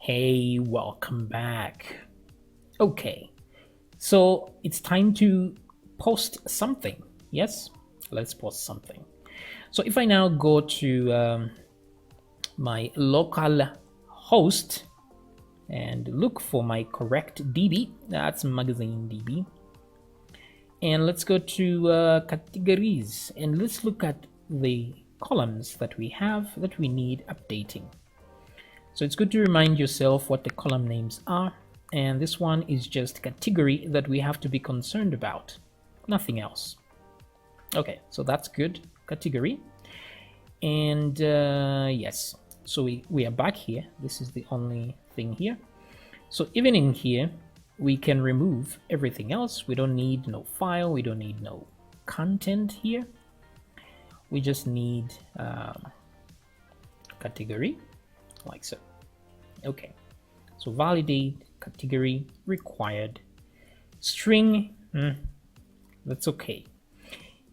Hey, welcome back. Okay, so it's time to post something. Yes, let's post something. So if I now go to my local host and look for my correct DB, that's magazine DB. And let's go to categories and let's look at the columns that we have that we need updating. So it's good to remind yourself what the column names are. And this one is just category that we have to be concerned about, nothing else. Okay, so that's good, category. And yes, so we are back here. This is the only thing here. So even in here, we can remove everything else. We don't need no file. We don't need no content here. We just need category, like so. Okay, so validate category required string. That's okay.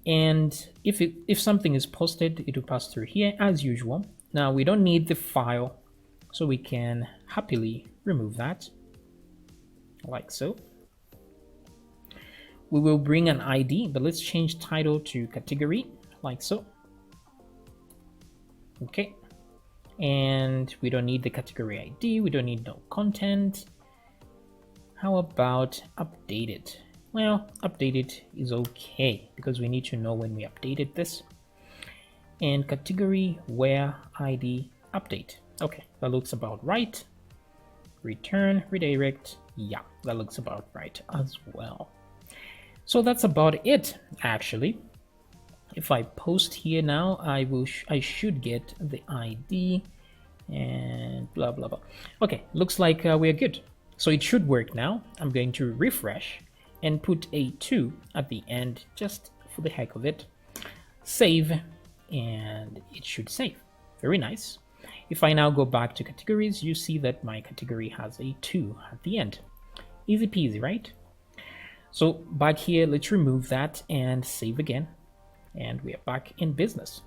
And if something is posted, it will pass through here as usual. Now we don't need the file, so we can happily remove that, like so. We will bring an ID, but let's change title to category, like so. Okay, and we don't need the category ID. We don't need no content. How about updated? Well, updated is okay because we need to know when we updated this. And category where ID update. Okay, that looks about right. Return, redirect. Yeah, that looks about right as well. So that's about it, actually. If I post here now, I should get the ID and blah blah blah. Okay, looks like we're good. So it should work now. I'm going to refresh and put a 2 at the end just for the heck of it. Save, and it should save. Very nice. If I now go back to categories, you see that my category has a 2 at the end. Easy peasy, right? So back here, let's remove that and save again. And we are back in business.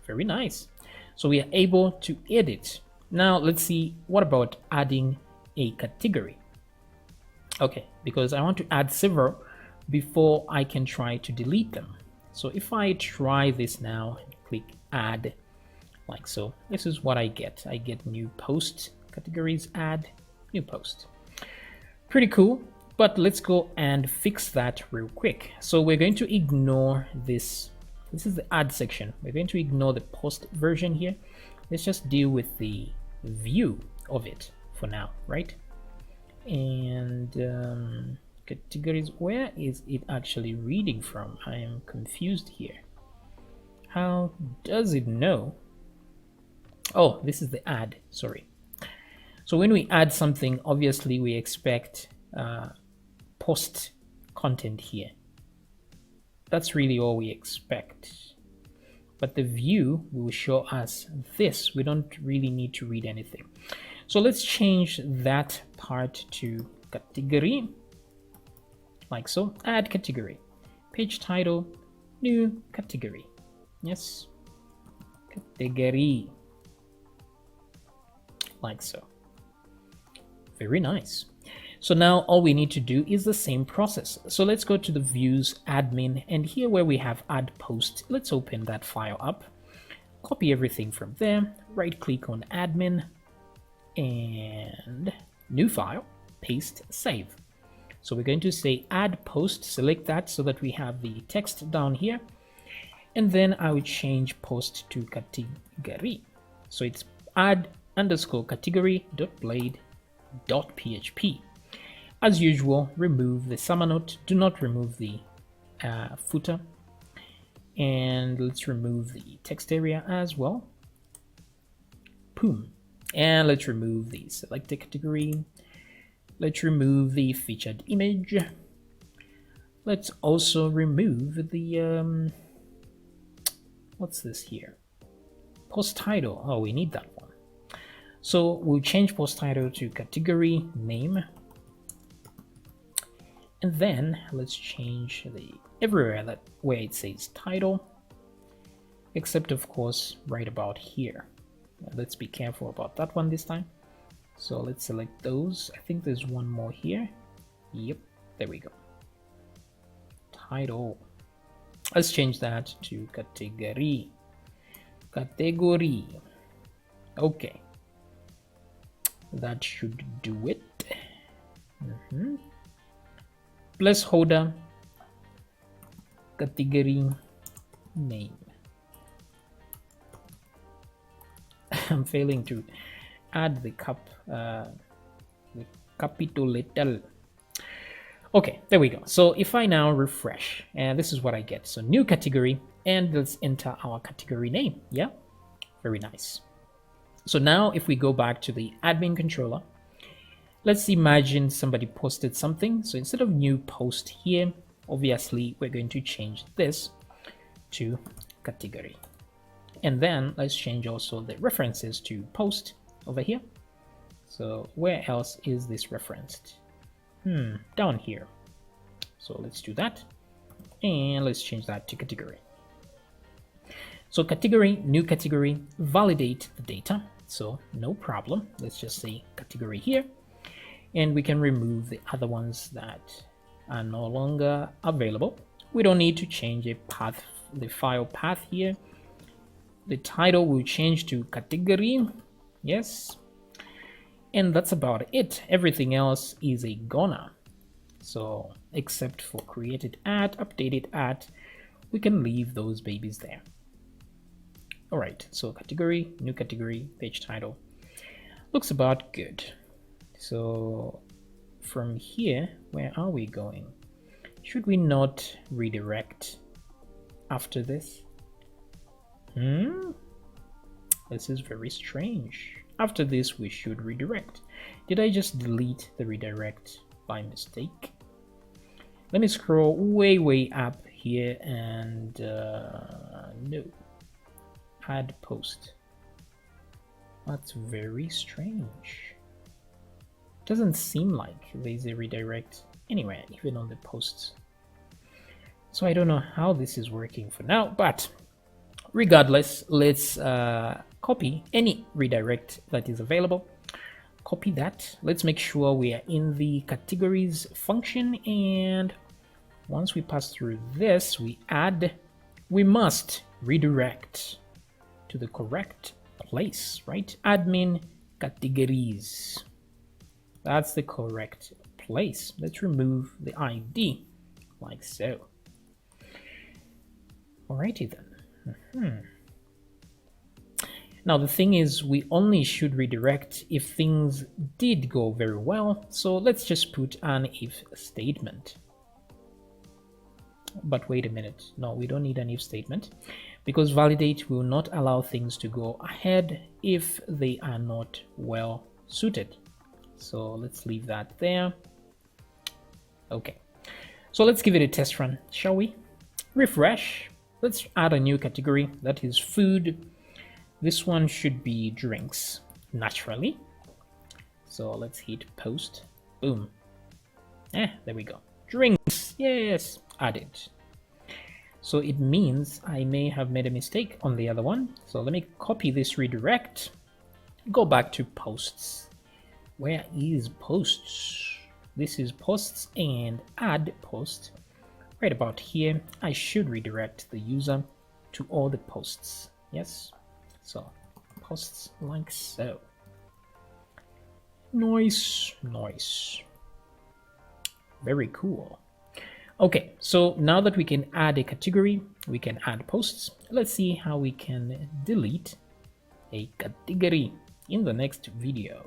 Very nice. So we are able to edit. Now let's see, what about adding a category? Okay, because I want to add several before I can try to delete them. So if I try this now and click add, like so, this is what I get. I get new post, categories, add, new post. Pretty cool, but let's go and fix that real quick. So we're going to ignore this. This is the add section. We're going to ignore the post version here. Let's just deal with the view of it for now, right? And categories, where is it actually reading from? I am confused here. How does it know? Oh, this is the add, sorry. So when we add something, obviously we expect post content here. That's really all we expect. But the view will show us this. We don't really need to read anything. So let's change that part to category, like so. Add category, page title, new category. Yes, category, like so. Very nice. So now all we need to do is the same process. So let's go to the views admin, and here where we have add post, let's open that file up, copy everything from there, right click on admin and new file, paste, save. So we're going to say add post, select that so that we have the text down here. And then I will change post to category. So it's add underscore category dot blade dot php. As usual, remove the summer note. Do not remove the footer. And let's remove the text area as well. Boom. And let's remove the selected category. Let's remove the featured image. Let's also remove the what's this here? Post title. Oh, we need that one. So we'll change post title to category name. And then let's change the everywhere where it says title, except of course right about here. Let's be careful about that one this time. So let's select those. I think there's one more here. Yep, there we go. Title. Let's change that to category. Category. Okay. That should do it. Placeholder. Category name. I'm failing to add the capital letter. Okay, there we go. So if I now refresh, and this is what I get. So new category, and let's enter our category name. Yeah, very nice. So now if we go back to the admin controller, let's imagine somebody posted something. So instead of new post here, obviously we're going to change this to category. And then let's change also the references to post over here. So where else is this referenced? Down here. So let's do that. And let's change that to category. So category, new category, validate the data. So no problem. Let's just say category here. And we can remove the other ones that are no longer available. We don't need to change a path, the file path here. The title will change to category. Yes. And that's about it. Everything else is a goner. So except for created at, updated at, we can leave those babies there. All right, so category, new category, page title. Looks about good. So from here, where are we going? Should we not redirect after this? This is very strange. After this, we should redirect. Did I just delete the redirect by mistake? Let me scroll way up here and no. Add post. That's very strange. Doesn't seem like there's a redirect anywhere, even on the posts. So I don't know how this is working for now, but regardless, let's copy any redirect that is available. Copy that. Let's make sure we are in the categories function, and once we pass through this, we must redirect to the correct place, right? Admin categories. That's the correct place. Let's remove the ID like so. Alrighty then. Now the thing is, we only should redirect if things did go very well. So let's just put an if statement. But wait a minute. No, we don't need an if statement, because validate will not allow things to go ahead if they are not well suited. So let's leave that there. Okay. So let's give it a test run, shall we? Refresh. Let's add a new category, that is food. This one should be drinks, naturally. So let's hit post. Boom. There we go. Drinks. Yes, added. So it means I may have made a mistake on the other one. So let me copy this redirect. Go back to posts. Where is posts? This is posts and add post. Right about here, I should redirect the user to all the posts. Yes. So posts like so. Nice. Very cool. Okay, so now that we can add a category, we can add posts. Let's see how we can delete a category in the next video.